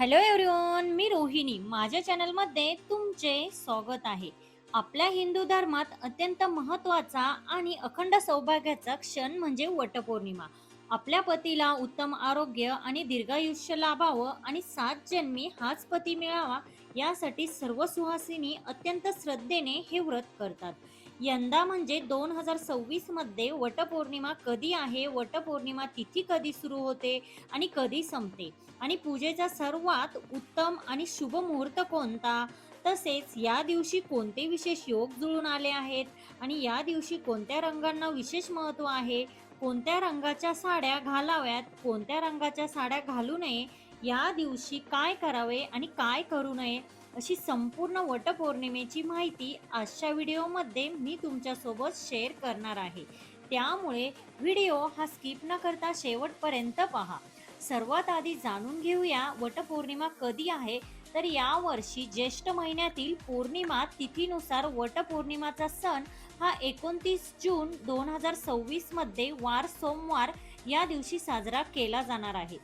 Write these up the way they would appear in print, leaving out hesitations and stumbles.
Hello everyone, मी रोहिणी. माझ्या चॅनलमध्ये तुमचे स्वागत आहे. आपल्या हिंदू धर्मात अत्यंत महत्त्वाचा आणि अखंड सौभाग्याचा क्षण म्हणजे वटपौर्णिमा. आपल्या पतीला उत्तम आरोग्य आणि दीर्घायुष्य लाभावं आणि 7 जन्मी हाच पती मिळावा यासाठी सर्व सुहासिनी अत्यंत श्रद्धेने हे व्रत करतात. यंदा म्हणजे 2026 मध्ये वटपौर्णिमा कधी आहे, वटपौर्णिमा तिथी कधी सुरू होते आणि कधी संपते आणि पूजेचा सर्वात उत्तम आणि शुभ मुहूर्त कोणता, तसेच या दिवशी कोणते विशेष योग जुळून आले आहेत आणि या दिवशी कोणत्या रंगांना विशेष महत्त्व आहे, कोणत्या रंगाच्या साड्या घालाव्यात, कोणत्या रंगाच्या साड्या घालू नये, या दिवशी काय करावे आणि काय करू नये, अशी संपूर्ण वटपौर्णिमेची माहिती आजच्या व्हिडिओमध्ये मी तुमच्यासोबत शेअर करणार आहे. त्यामुळे व्हिडिओ हा स्किप न करता शेवटपर्यंत पहा. सर्वात आधी जाणून घेऊया वटपौर्णिमा कधी आहे. तर या वर्षी ज्येष्ठ महिन्यातील पौर्णिमा तिथीनुसार वटपौर्णिमाचा सण हा 29 जून 2026 मध्ये वार सोमवार या दिवशी साजरा केला जाणार आहे.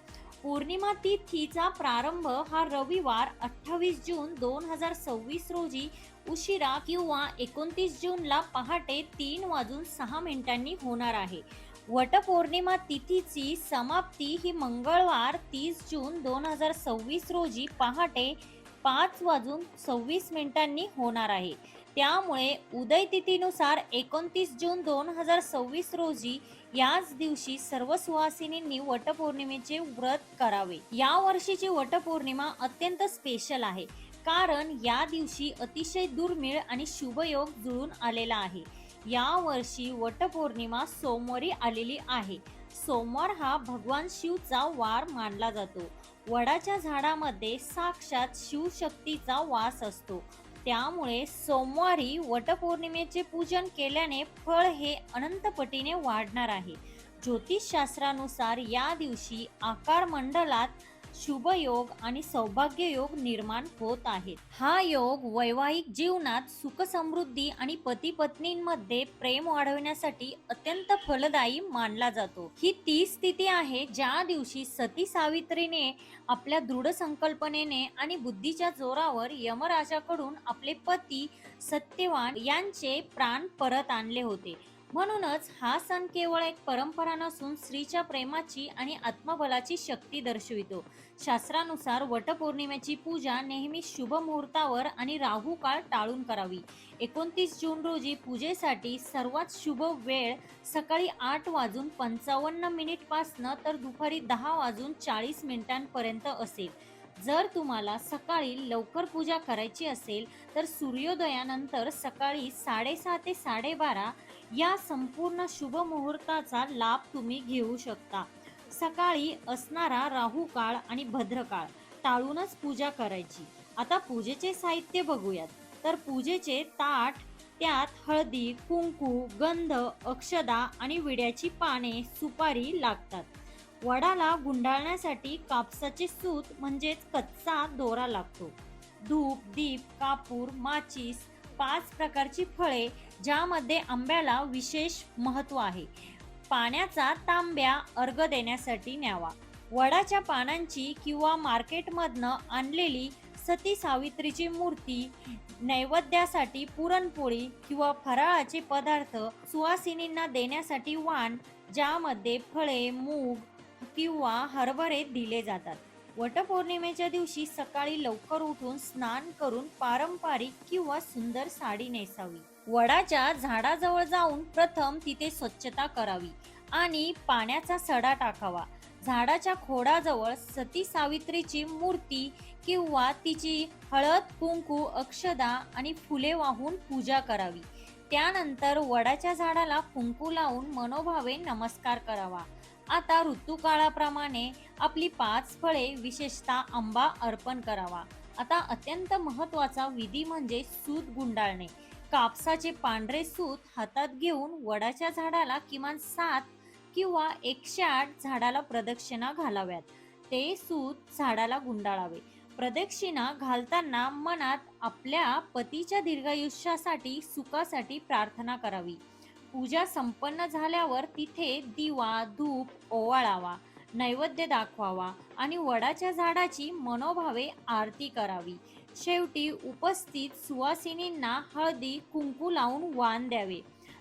पौर्णिमा तिथीचा प्रारंभ हा रविवार 28 जून 2026 रोजी उशिरा किंवा 29 जूनला पहाटे 3:06 होणार आहे. वटपौर्णिमा तिथीची समाप्ती ही मंगळवार 30 जून 2026 रोजी पहाटे 5:26 होणार आहे. त्यामुळे उदय तिथीनुसार 29 जून 2026 रोजी याच दिवशी सर्व सुहासिनींनी वटपौर्णिमेचे व्रत करावे. या वर्षीची वटपौर्णिमा अत्यंत स्पेशल आहे, कारण या दिवशी अतिशय दुर्मिळ आणि शुभयोग जुळून आलेला आहे. या वर्षी वटपौर्णिमा सोमवारी आलेली आहे. सोमवार हा भगवान शिवचा वार मानला जातो. वडाच्या झाडामध्ये साक्षात शिवशक्तीचा वास असतो. त्यामुळे सोमवारी वटपौर्णिमेचे पूजन केल्याने फळ हे अनंतपटीने वाढणार आहे. ज्योतिषशास्त्रानुसार या दिवशी आकार मंडलात शुभ योग आणि सौभाग्य योग निर्माण होत आहेत. हा योग वैवाहिक जीवनात सुख समृद्धी आणि पती पत्नींमध्ये प्रेम वाढवण्यासाठी अत्यंत फलदायी मानला जातो. ही ती स्थिती आहे ज्या दिवशी सती सावित्रीने आपल्या दृढ संकल्पनेने आणि बुद्धीच्या जोरावर यमराजाकडून आपले पती सत्यवान यांचे प्राण परत आणले होते. म्हणूनच हा सण केवळ एक परंपरा नसून स्त्रीच्या प्रेमाची आणि आत्मबलाची शक्ती दर्शवितो. शास्त्रानुसार वटपौर्णिमेची पूजा नेहमी शुभ मुहूर्तावर आणि राहू काळ टाळून करावी. 29 जून रोजी पूजेसाठी सर्वात शुभ वेळ सकाळी 8:55 पासन तर दुपारी 10:40 पर्यंत असेल. जर तुम्हाला सकाळी लवकर पूजा करायची असेल तर सूर्योदयानंतर सकाळी 6:30 ते 12:30 या संपूर्ण शुभ मुहूर्ताचा लाभ तुम्ही घेऊ शकता. सकाळी असणारा राहू काळ आणि भद्रकाळ टाळूनच पूजा करायची. आता पूजेचे साहित्य बघूयात. तर पूजेचे ताट, त्यात हळदी, कुंकू, गंध, अक्षदा आणि विड्याची पाने, सुपारी लागतात. वडाला गुंडाळण्यासाठी कापसाचे सूत म्हणजेच कच्चा दोरा लागतो. धूप, दीप, कापूर, माचीस, 5 प्रकारची फळे ज्यामध्ये आंब्याला विशेष महत्त्व आहे. पाण्याचा तांब्या अर्घ देण्यासाठी न्यावा. वडाच्या पानांची किंवा मार्केटमधनं आणलेली सती सावित्रीची मूर्ती, नैवेद्यासाठी पुरणपोळी किंवा फराळाचे पदार्थ, सुवासिनींना देण्यासाठी वाण ज्यामध्ये फळे, मूग किंवा हरभरे दिले जातात. वटपौर्णिमेच्या दिवशी सकाळी लवकर उठून स्नान करून पारंपरिक किंवा सुंदर साडी नेसावी. वडाच्या झाडाजवळ जाऊन प्रथम तिथे स्वच्छता करावी आणि पाण्याचा सडा टाकावा. झाडाच्या खोडाजवळ सती सावित्रीची मूर्ती किंवा तिची हळद, कुंकू, अक्षदा आणि फुले वाहून पूजा करावी. त्यानंतर वडाच्या झाडाला कुंकू लावून मनोभावे नमस्कार करावा. आता ऋतुकाळाप्रमाणे आपली 5 फळे विशेषतः आंबा अर्पण करावा. आता अत्यंत महत्त्वाचा विधी म्हणजे सूत गुंडाळणे. कापसाचे पांढरे सूत हातात घेऊन वडाच्या झाडाला किमान 7 किंवा 108 झाडाला प्रदक्षिणा घालाव्यात. ते सूत झाडाला गुंडाळावे. प्रदक्षिणा घालताना मनात आपल्या पतीच्या दीर्घायुष्यासाठी, सुखासाठी प्रार्थना करावी. पूजा संपन्न झाल्यावर तिथे दिवा, धूप ओवाळावा. नैवेद्य दाखवावा आणि वडाच्या झाडाची मनोभावे आरती करावी. शेवटी उपस्थित सुवासिनींना हळदी कुंकू लावून वाण द्यावे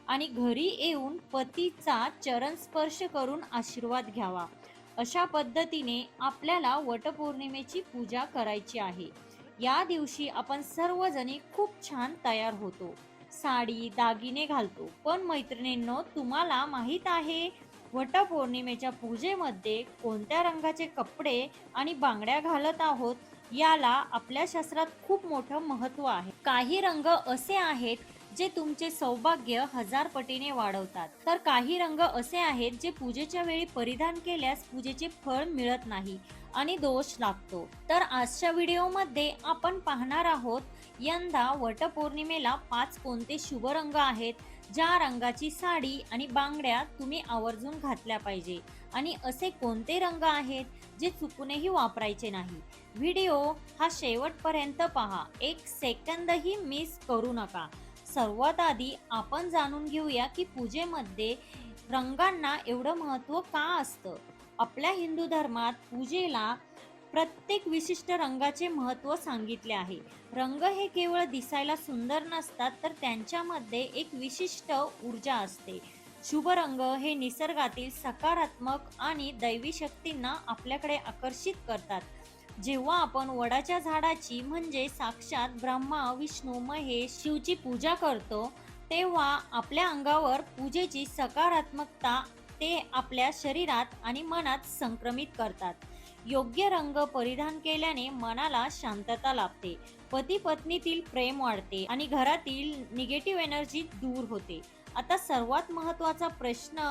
आणि घरी येऊन पतीचा चरण स्पर्श करून आशीर्वाद घ्यावा. अशा पद्धतीने आपल्याला वटपौर्णिमेची पूजा करायची आहे. या दिवशी आपण सर्वजणी खूप छान तयार होतो, साडी दागिने घालतो. पण मैत्रिणींनो, तुम्हाला माहित आहे वटपौर्णिमेच्या पूजेमध्ये कोणत्या रंगाचे कपडे आणि बांगड्या घालत आहोत? याला आपल्या शास्त्रात खूप मोठं महत्त्व आहे. काही रंग असे आहेत जे तुमचे सौभाग्य हजार पटीने वाढवतात, तर काही रंग असे आहेत जे पूजेच्या वेळी परिधान केल्यास पूजेचे फळ मिळत नाही आणि दोष लागतो. तर आजच्या व्हिडिओमध्ये आपण पाहणार आहोत यंदा वटपौर्णिमेला 5 कोणते शुभ रंग आहेत, ज्या रंगाची साडी आणि बांगड्या तुम्ही आवर्जून घातल्या पाहिजे आणि असे कोणते रंग आहेत जे चुकूनही वापरायचे नाही. व्हिडिओ हा शेवटपर्यंत पहा, एक सेकंदही मिस करू नका. सर्वात आधी आपण जाणून घेऊया की पूजेमध्ये रंगांना एवढं महत्त्व का असतं. आपल्या हिंदू धर्मात पूजेला प्रत्येक विशिष्ट रंगाचे महत्त्व सांगितले आहे. रंग हे केवळ दिसायला सुंदर नसतात, तर त्यांच्यामध्ये एक विशिष्ट ऊर्जा असते. शुभ रंग हे निसर्गातील सकारात्मक आणि दैवी शक्तींना आपल्याकडे आकर्षित करतात. जेव्हा आपण वडाच्या झाडाची म्हणजे साक्षात ब्रह्मा विष्णू महेश शिवची पूजा करतो, तेव्हा आपल्या अंगावर पूजेची सकारात्मकता ते आपल्या शरीरात आणि मनात संक्रमित करतात. योग्य रंग परिधान केल्याने मनाला शांतता लाभते, पती पत्नीतील प्रेम वाढते आणि घरातील निगेटिव्ह एनर्जी दूर होते. आता सर्वात महत्त्वाचा प्रश्न,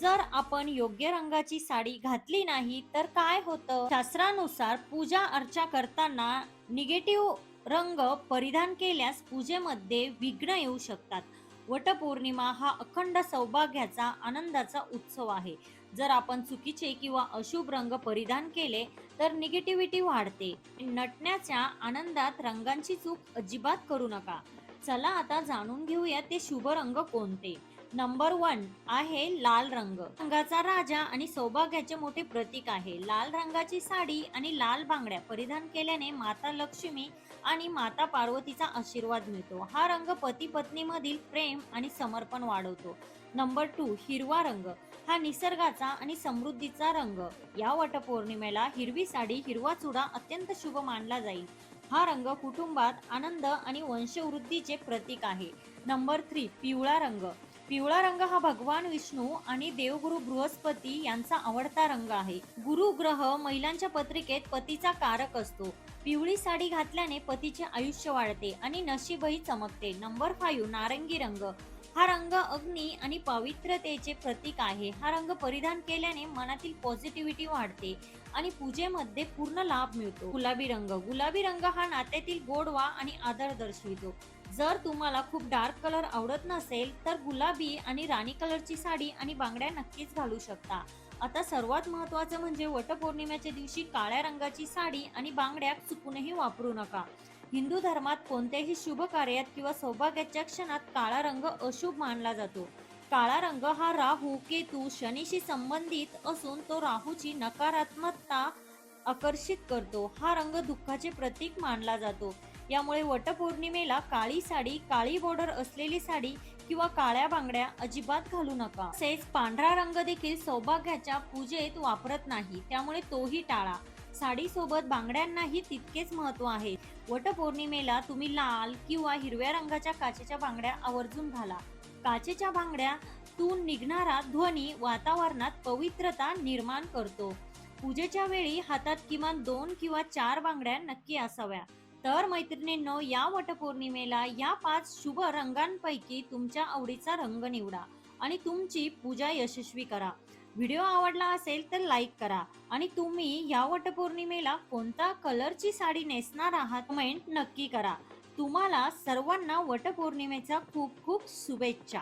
जर आपण योग्य रंगाची साडी घातली नाही तर काय होतं? शास्त्रानुसार पूजा अर्चा करताना निगेटिव्ह रंग परिधान केल्यास पूजेमध्ये विघ्न येऊ शकतात. वटपौर्णिमा हा अखंड सौभाग्याचा आनंदाचा उत्सव आहे. जर आपण चुकीचे किंवा अशुभ रंग परिधान केले तर निगेटिव्हिटी वाढते. नटण्याच्या आनंदात रंगांची चूक अजिबात करू नका. चला आता जाणून घेऊया ते शुभ रंग कोणते. नंबर 1 आहे लाल रंग. रंगाचा राजा आणि सौभाग्याचे मोठे प्रतीक आहे. लाल रंगाची साडी आणि लाल बांगड्या परिधान केल्याने माता लक्ष्मी आणि माता पार्वतीचा आशीर्वाद मिळतो. हा रंग पती पत्नी मधील प्रेम आणि समर्पण वाढवतो. नंबर 2 हिरवा रंग. हा निसर्गाचा आणि समृद्धीचा रंग. या वटपौर्णिमेला हिरवी साडी हिरवा चुडा अत्यंत शुभ मानला जाईल. हा रंग कुटुंबात आनंद आणि वंशवृद्धीचे प्रतीक आहे. नंबर 3 पिवळा रंग. पिवळा रंग हा भगवान विष्णू आणि देवगुरु बृहस्पती यांचा आवडता रंग आहे. गुरु ग्रह महिलांच्या पत्रिकेत पतीचा कारक असतो. पिवळी साडी घातल्याने पतीचे आयुष्य वाढते आणि नशीबही चमकते. नंबर 5 नारंगी रंग. हा रंग अग्नी आणि पवित्रतेचे प्रतीक आहे. हा रंग परिधान केल्याने मनातील पॉझिटिव्हिटी वाढते आणि पूजेमध्ये पूर्ण लाभ मिळतो. गुलाबी रंग. गुलाबी रंग हा नात्यातील गोडवा आणि आदर दर्शवितो. जर तुम्हाला खूप डार्क कलर आवडत नसेल तर गुलाबी आणि राणी कलरची साडी आणि बांगड्या नक्कीच घालू शकता. आता सर्वात महत्त्वाचं म्हणजे वटपौर्णिमेच्या दिवशी काळ्या रंगाची साडी आणि बांगड्या चुकूनही वापरू नका. हिंदू धर्मात कोणत्याही शुभ कार्यात किंवा सौभाग्याच्या क्षणात काळा रंग अशुभ मानला जातो. काळा रंग हा राहू केतू शनीशी संबंधित असून तो राहूची नकारात्मकता आकर्षित करतो. हा रंग दुःखाचे प्रतीक मानला जातो. यामुळे वटपौर्णिमेला काळी साडी, काळी बॉर्डर असलेली साडी किंवा काळ्या बांगड्या अजिबात घालू नका. तसेच पांढरा रंग देखील सौभाग्याच्या पूजेत वापरत नाही, त्यामुळे तोही टाळा. साडी सोबत बांगड्यांनाही तितकेच महत्त्व आहे. वटपौर्णिमेला तुम्ही लाल किंवा हिरव्या रंगाच्या काचेच्या बांगड्या आवर्जून घाला. काचेच्या बांगड्यातून निघणारा ध्वनी वातावरणात पवित्रता निर्माण करतो. पूजेच्या वेळी हातात किमान 2 किंवा 4 बांगड्या नक्की असाव्या. तर मैत्रिणींनो, या वटपौर्णिमेला या 5 शुभ रंगांपैकी तुमच्या आवडीचा रंग निवडा आणि तुमची पूजा यशस्वी करा. व्हिडिओ आवडला असेल तर लाईक करा आणि तुम्ही या वटपौर्णिमेला कोणत्या कलरची साडी नेसणार आहात कमेंट नक्की करा. तुम्हाला सर्वांना वटपौर्णिमेच्या खूप खूप शुभेच्छा.